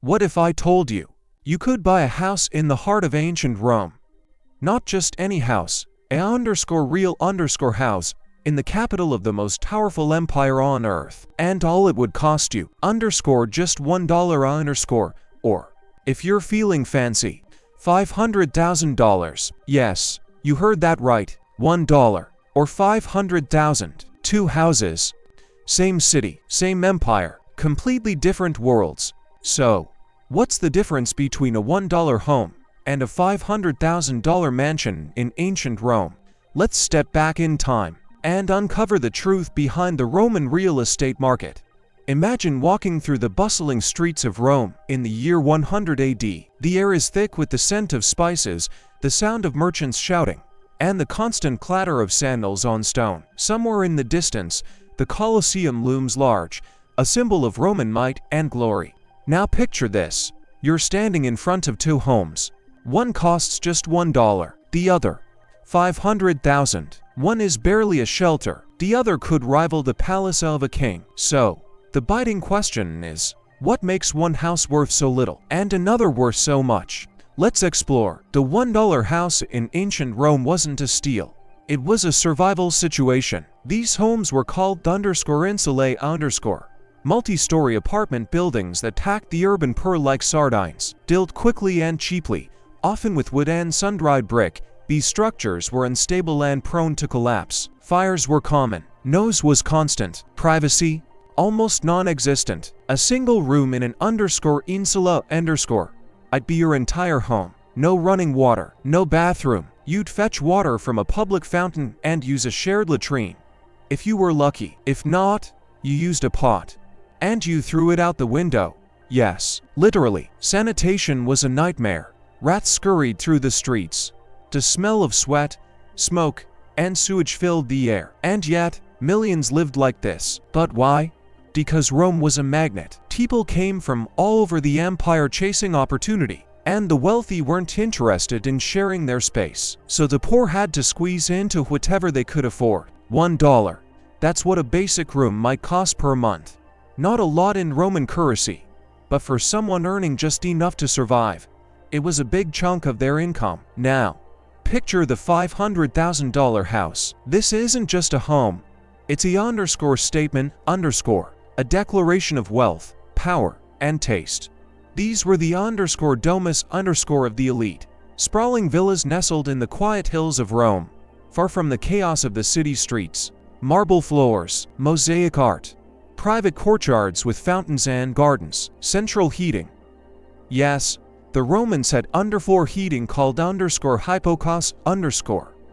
What if I told you, you could buy a house in the heart of ancient Rome? Not just any house, real house, in the capital of the most powerful empire on earth. And all it would cost you, just $1, or, if you're feeling fancy, $500,000. Yes, you heard that right, $1, or 500,000. Two houses. Same city, same empire, completely different worlds. So, what's the difference between a $1 home and a $500,000 mansion in ancient Rome? Let's step back in time and uncover the truth behind the Roman real estate market. Imagine walking through the bustling streets of Rome in the year 100 AD. The air is thick with the scent of spices, the sound of merchants shouting, and the constant clatter of sandals on stone. Somewhere in the distance, the Colosseum looms large, a symbol of Roman might and glory. Now picture this. You're standing in front of two homes. One costs just $1, the other $500,000. One is barely a shelter, the other could rival the palace of a king. So, the biting question is, what makes one house worth so little and another worth so much? Let's explore. The $1 house in ancient Rome wasn't a steal. It was a survival situation. These homes were called insulae, multi-story apartment buildings that packed the urban poor like sardines. Built quickly and cheaply, often with wood and sun-dried brick, these structures were unstable and prone to collapse. Fires were common. Noise was constant. Privacy, almost non-existent. A single room in an insula, I'd be your entire home. No running water, no bathroom. You'd fetch water from a public fountain and use a shared latrine. If you were lucky. If not, you used a pot. And you threw it out the window. Yes, literally. Sanitation was a nightmare. Rats scurried through the streets. The smell of sweat, smoke, and sewage filled the air. And yet, millions lived like this. But why? Because Rome was a magnet. People came from all over the empire chasing opportunity, and the wealthy weren't interested in sharing their space. So the poor had to squeeze into whatever they could afford. $1. That's what a basic room might cost per month. Not a lot in Roman currency, but for someone earning just enough to survive, it was a big chunk of their income. Now, picture the $500,000 house. This isn't just a home. It's a statement, a declaration of wealth, power, and taste. These were the domus of the elite. Sprawling villas nestled in the quiet hills of Rome, far from the chaos of the city streets. Marble floors, mosaic art, private courtyards with fountains and gardens, central heating. Yes, the Romans had underfloor heating called hypokos.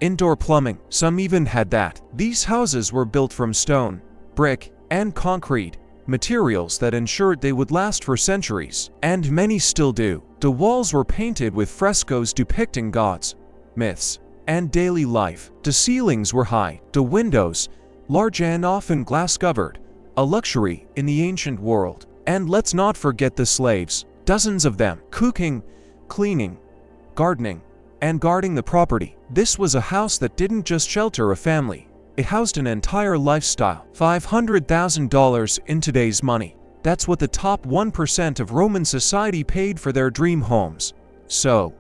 Indoor plumbing, some even had that. These houses were built from stone, brick, and concrete, materials that ensured they would last for centuries. And many still do. The walls were painted with frescoes depicting gods, myths, and daily life. The ceilings were high, the windows, large and often glass-covered, a luxury in the ancient world. And let's not forget the slaves, dozens of them, cooking, cleaning, gardening, and guarding the property. This was a house that didn't just shelter a family, it housed an entire lifestyle. $500,000 in today's money. That's what the top 1% of Roman society paid for their dream homes. So,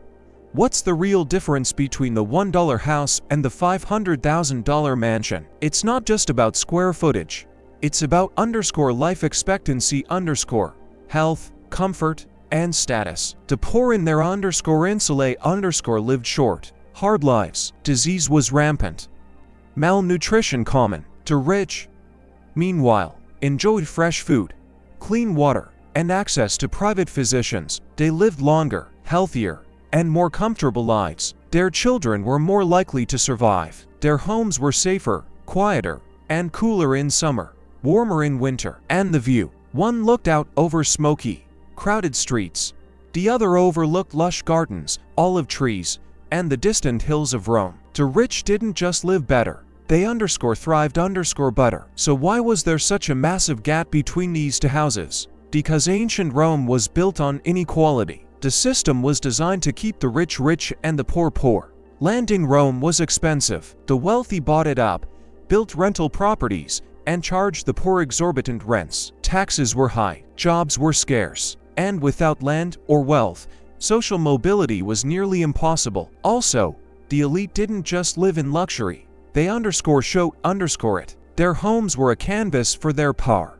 what's the real difference between the $1 house and the $500,000 mansion? It's not just about square footage. It's about life expectancy, health, comfort, and status. The poor in their insulae lived short, hard lives. Disease was rampant. Malnutrition common. The rich, meanwhile, enjoyed fresh food, clean water, and access to private physicians. They lived longer, healthier, and more comfortable lives. Their children were more likely to survive. Their homes were safer, quieter, and cooler in summer, warmer in winter. And the view. One looked out over smoky, crowded streets. The other overlooked lush gardens, olive trees, and the distant hills of Rome. The rich didn't just live better. They thrived butter. So why was there such a massive gap between these two houses? Because ancient Rome was built on inequality. The system was designed to keep the rich rich and the poor poor. Land in Rome was expensive. The wealthy bought it up, built rental properties, and charged the poor exorbitant rents. Taxes were high, jobs were scarce, and without land or wealth, social mobility was nearly impossible. Also, the elite didn't just live in luxury, they show it. Their homes were a canvas for their power.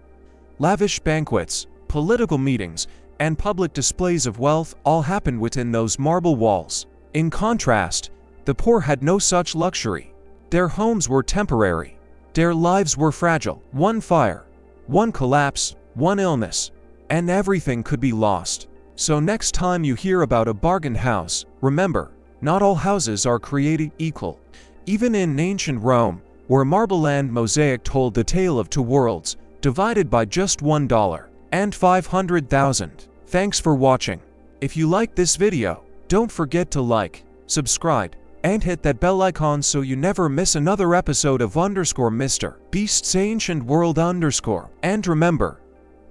Lavish banquets, political meetings, and public displays of wealth all happened within those marble walls. In contrast, the poor had no such luxury. Their homes were temporary. Their lives were fragile. One fire, one collapse, one illness, and everything could be lost. So next time you hear about a bargain house, remember, not all houses are created equal. Even in ancient Rome, where marble and mosaic told the tale of two worlds, divided by just $1 and 500,000. Thanks for watching. If you liked this video, don't forget to like, subscribe, and hit that bell icon so you never miss another episode of Mr. Beast's Ancient World . And remember,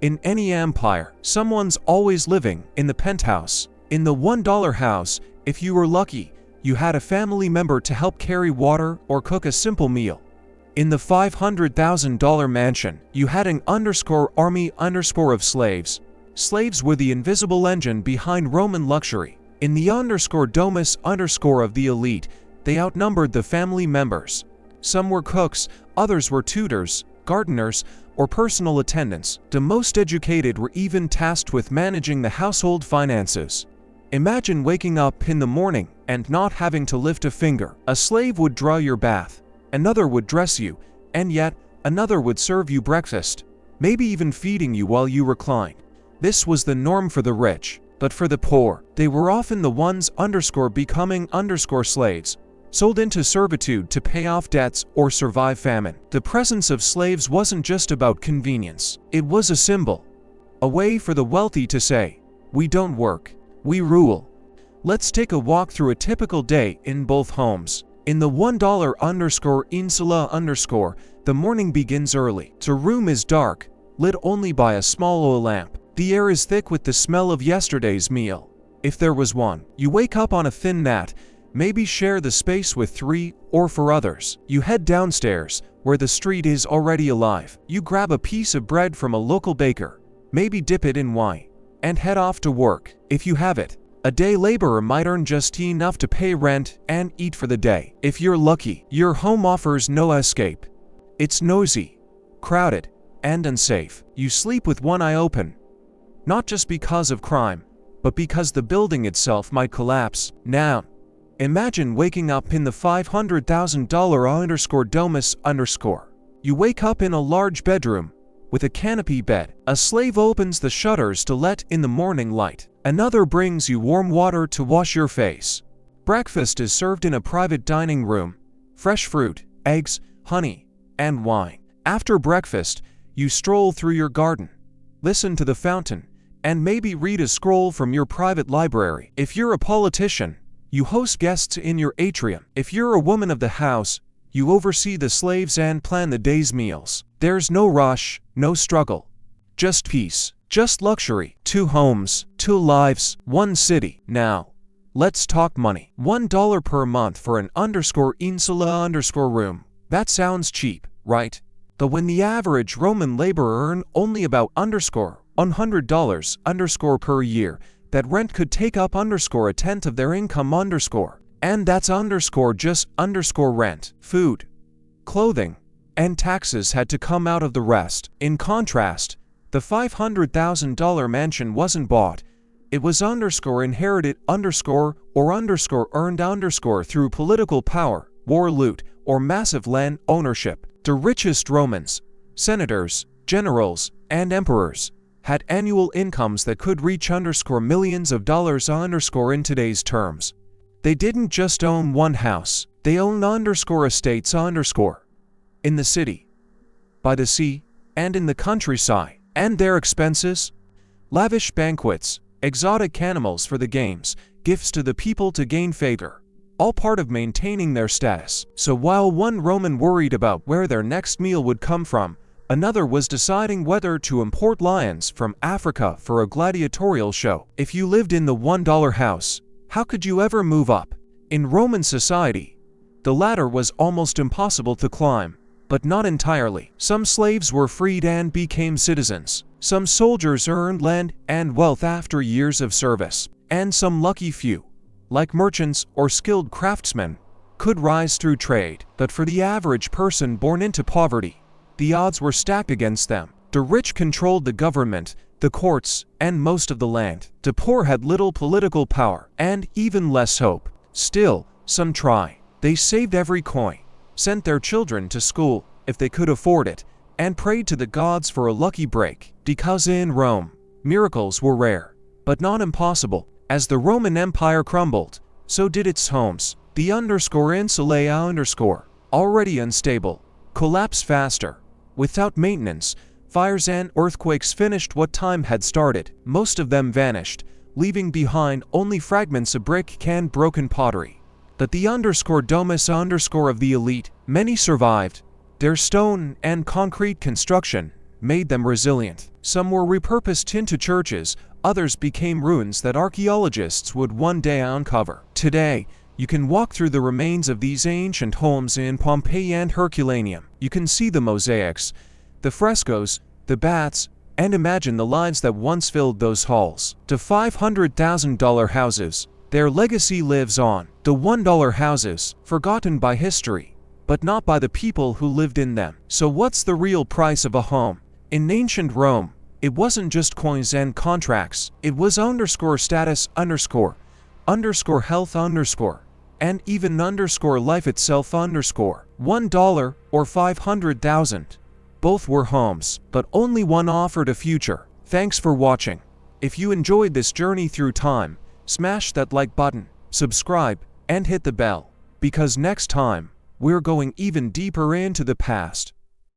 in any empire, someone's always living in the penthouse. In the $1 house, if you were lucky, you had a family member to help carry water or cook a simple meal. In the $500,000 mansion, you had an army of slaves. Slaves were the invisible engine behind Roman luxury. In the domus of the elite, they outnumbered the family members. Some were cooks, others were tutors, gardeners, or personal attendants. The most educated were even tasked with managing the household finances. Imagine waking up in the morning and not having to lift a finger. A slave would draw your bath, another would dress you, and yet another would serve you breakfast, maybe even feeding you while you reclined. This was the norm for the rich, but for the poor, they were often the ones becoming slaves, sold into servitude to pay off debts or survive famine. The presence of slaves wasn't just about convenience, it was a symbol, a way for the wealthy to say, "We don't work, we rule." Let's take a walk through a typical day in both homes. In the insula the morning begins early. The room is dark, lit only by a small oil lamp. The air is thick with the smell of yesterday's meal, if there was one. You wake up on a thin mat, maybe share the space with 3 or 4 others. You head downstairs, where the street is already alive. You grab a piece of bread from a local baker, maybe dip it in wine, and head off to work, if you have it. A day laborer might earn just enough to pay rent and eat for the day. If you're lucky, your home offers no escape. It's noisy, crowded, and unsafe. You sleep with one eye open, not just because of crime, but because the building itself might collapse. Now, imagine waking up in the $500,000 domus . You wake up in a large bedroom, with a canopy bed. A slave opens the shutters to let in the morning light. Another brings you warm water to wash your face. Breakfast is served in a private dining room. Fresh fruit, eggs, honey, and wine. After breakfast, you stroll through your garden, listen to the fountain, and maybe read a scroll from your private library. If you're a politician, you host guests in your atrium. If you're a woman of the house, you oversee the slaves and plan the day's meals. There's no rush, no struggle. Just peace, just luxury. 2 homes, 2 lives, 1 city. Now, let's talk money. $1 per month for an insula room. That sounds cheap, right? But when the average Roman laborer earned only about $100 per year, that rent could take up a tenth of their income . And that's just rent. Food, clothing, and taxes had to come out of the rest. In contrast, the $500,000 mansion wasn't bought. It was inherited or earned through political power, war loot, or massive land ownership. The richest Romans, senators, generals, and emperors had annual incomes that could reach millions of dollars in today's terms. They didn't just own one house, they owned estates in the city, by the sea, and in the countryside. And their expenses? Lavish banquets, exotic animals for the games, gifts to the people to gain favor, all part of maintaining their status. So while one Roman worried about where their next meal would come from, another was deciding whether to import lions from Africa for a gladiatorial show. If you lived in the $1 house, how could you ever move up? In Roman society, the ladder was almost impossible to climb, but not entirely. Some slaves were freed and became citizens. Some soldiers earned land and wealth after years of service, and some lucky few, like merchants or skilled craftsmen, could rise through trade. But for the average person born into poverty, the odds were stacked against them. The rich controlled the government, the courts, and most of the land. The poor had little political power and even less hope. Still, some try. They saved every coin, sent their children to school if they could afford it, and prayed to the gods for a lucky break. Because in Rome, miracles were rare, but not impossible. As the Roman Empire crumbled, so did its homes. The insula already unstable, collapsed faster. Without maintenance, fires and earthquakes finished what time had started. Most of them vanished, leaving behind only fragments of brick and broken pottery. But the domus of the elite, many survived. Their stone and concrete construction made them resilient. Some were repurposed into churches, others became ruins that archaeologists would one day uncover. Today, you can walk through the remains of these ancient homes in Pompeii and Herculaneum. You can see the mosaics, the frescoes, the baths, and imagine the lives that once filled those halls. The $500,000 houses, their legacy lives on. The $1 houses, forgotten by history, but not by the people who lived in them. So what's the real price of a home? In ancient Rome, it wasn't just coins and contracts. It was status, health, and even life itself, $1 or 500,000. Both were homes, but only one offered a future. Thanks for watching. If you enjoyed this journey through time, smash that like button, subscribe, and hit the bell, because next time, we're going even deeper into the past.